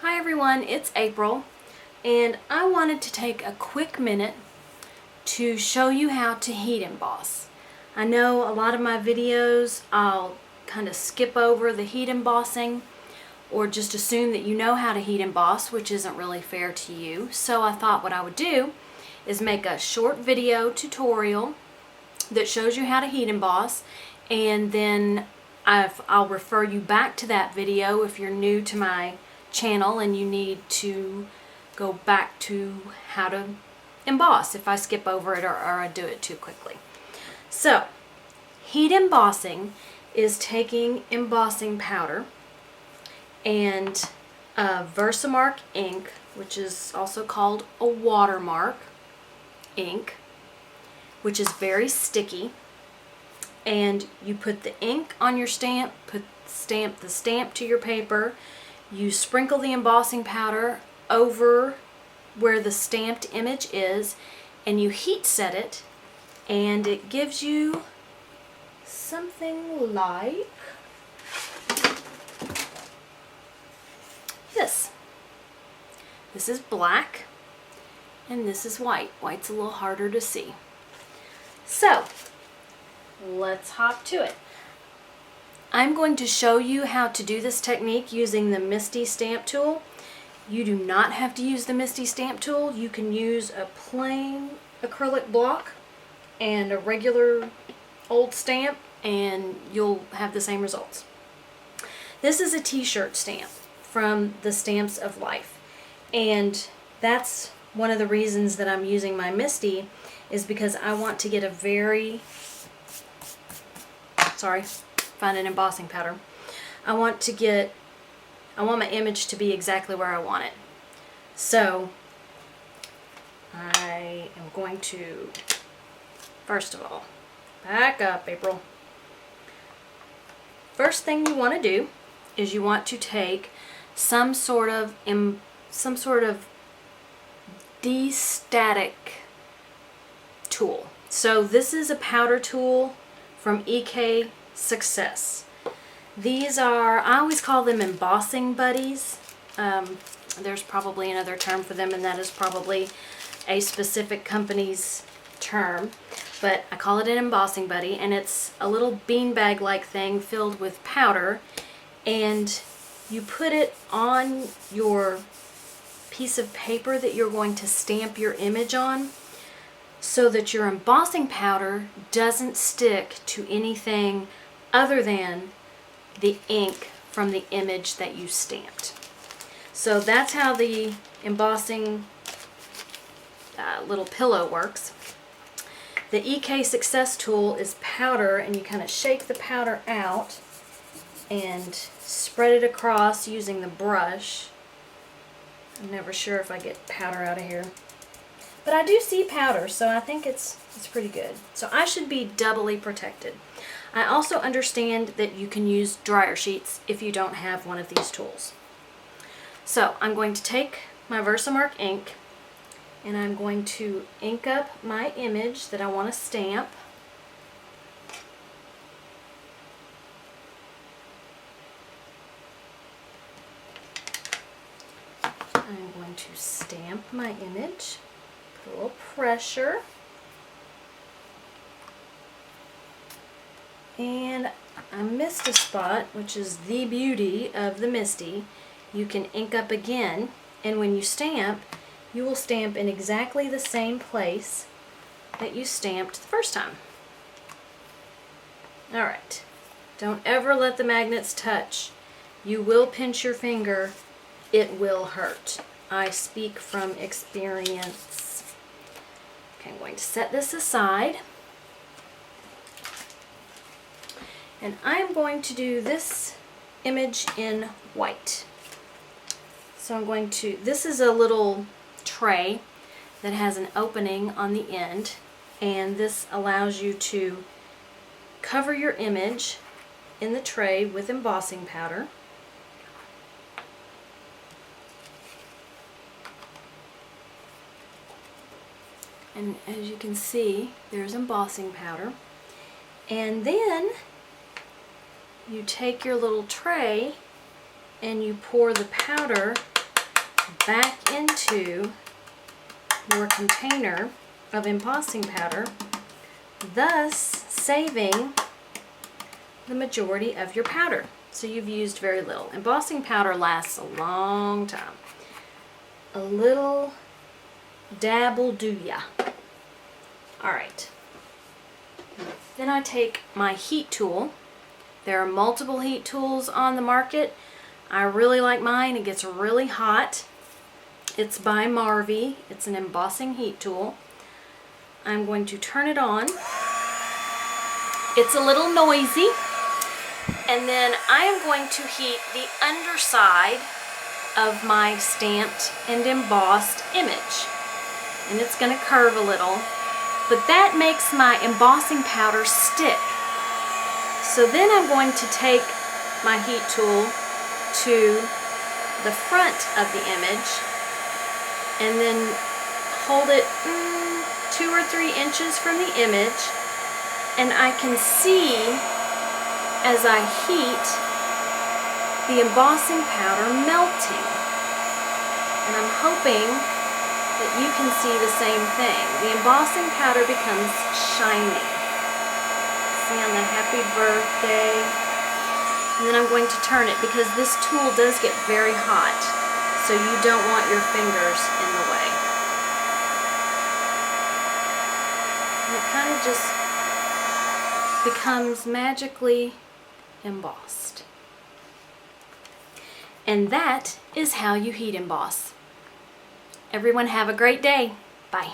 Hi everyone, it's April, and I wanted to take a quick minute to show you how to heat emboss. I know a lot of my videos I'll kind of skip over the heat embossing or just assume that you know how to heat emboss, which isn't really fair to you. So I thought what I would do is make a short video tutorial that shows you how to heat emboss, and then I'll refer you back to that video if you're new to my channel and you need to go back to how to emboss if I skip over it or I do it too quickly. So, heat embossing is taking embossing powder and Versamark ink, which is also called a watermark ink, which is very sticky, and you put the ink on your stamp, stamp the stamp to your paper. You sprinkle the embossing powder over where the stamped image is, and you heat set it, and it gives you something like this. This is black, and this is white. White's a little harder to see. So, let's hop to it. I'm going to show you how to do this technique using the Misty stamp tool. You do not have to use the Misty stamp tool. You can use a plain acrylic block and a regular old stamp and you'll have the same results. This is a t-shirt stamp from the Stamps of Life, and that's one of the reasons that I'm using my Misty, is because I want to get a very, find an embossing powder. I want my image to be exactly where I want it. So I am going to, first of all, back up, April. First thing you want to do is you want to take some sort of de-static tool. So this is a powder tool from EK Success. These are, I always call them embossing buddies. There's probably another term for them, and that is probably a specific company's term, but I call it an embossing buddy, and it's a little beanbag like thing filled with powder, and you put it on your piece of paper that you're going to stamp your image on, so that your embossing powder doesn't stick to anything other than the ink from the image that you stamped. So that's how the embossing little pillow works. The EK Success tool is powder, and you kind of shake the powder out and spread it across using the brush. I'm never sure if I get powder out of here, but I do see powder, so I think it's pretty good. So I should be doubly protected. I also understand that you can use dryer sheets if you don't have one of these tools. So I'm going to take my Versamark ink, and I'm going to ink up my image that I want to stamp. I'm going to stamp my image, put a little pressure, and I missed a spot, which is the beauty of the Misty. You can ink up again, and when you stamp, you will stamp in exactly the same place that you stamped the first time. Alright, don't ever let the magnets touch. You will pinch your finger. It will hurt. I speak from experience. Okay, I'm going to set this aside. And I'm going to do this image in white. So I'm going to, this is a little tray that has an opening on the end, and this allows you to cover your image in the tray with embossing powder. And as you can see, there's embossing powder. And then you take your little tray and you pour the powder back into your container of embossing powder, thus saving the majority of your powder. So you've used very little. Embossing powder lasts a long time. A little dab will do ya. Alright. Then I take my heat tool. There are multiple heat tools on the market. I really like mine. It gets really hot. It's by Marvy. It's an embossing heat tool. I'm going to turn it on. It's a little noisy. And then I am going to heat the underside of my stamped and embossed image. And it's going to curve a little. But that makes my embossing powder stick. So then I'm going to take my heat tool to the front of the image and then hold it 2 or 3 inches from the image, and I can see as I heat the embossing powder melting. And I'm hoping that you can see the same thing. The embossing powder becomes shiny. See on the happy birthday. And then I'm going to turn it because this tool does get very hot, so you don't want your fingers in the way. And it kind of just becomes magically embossed. And that is how you heat emboss. Everyone have a great day. Bye.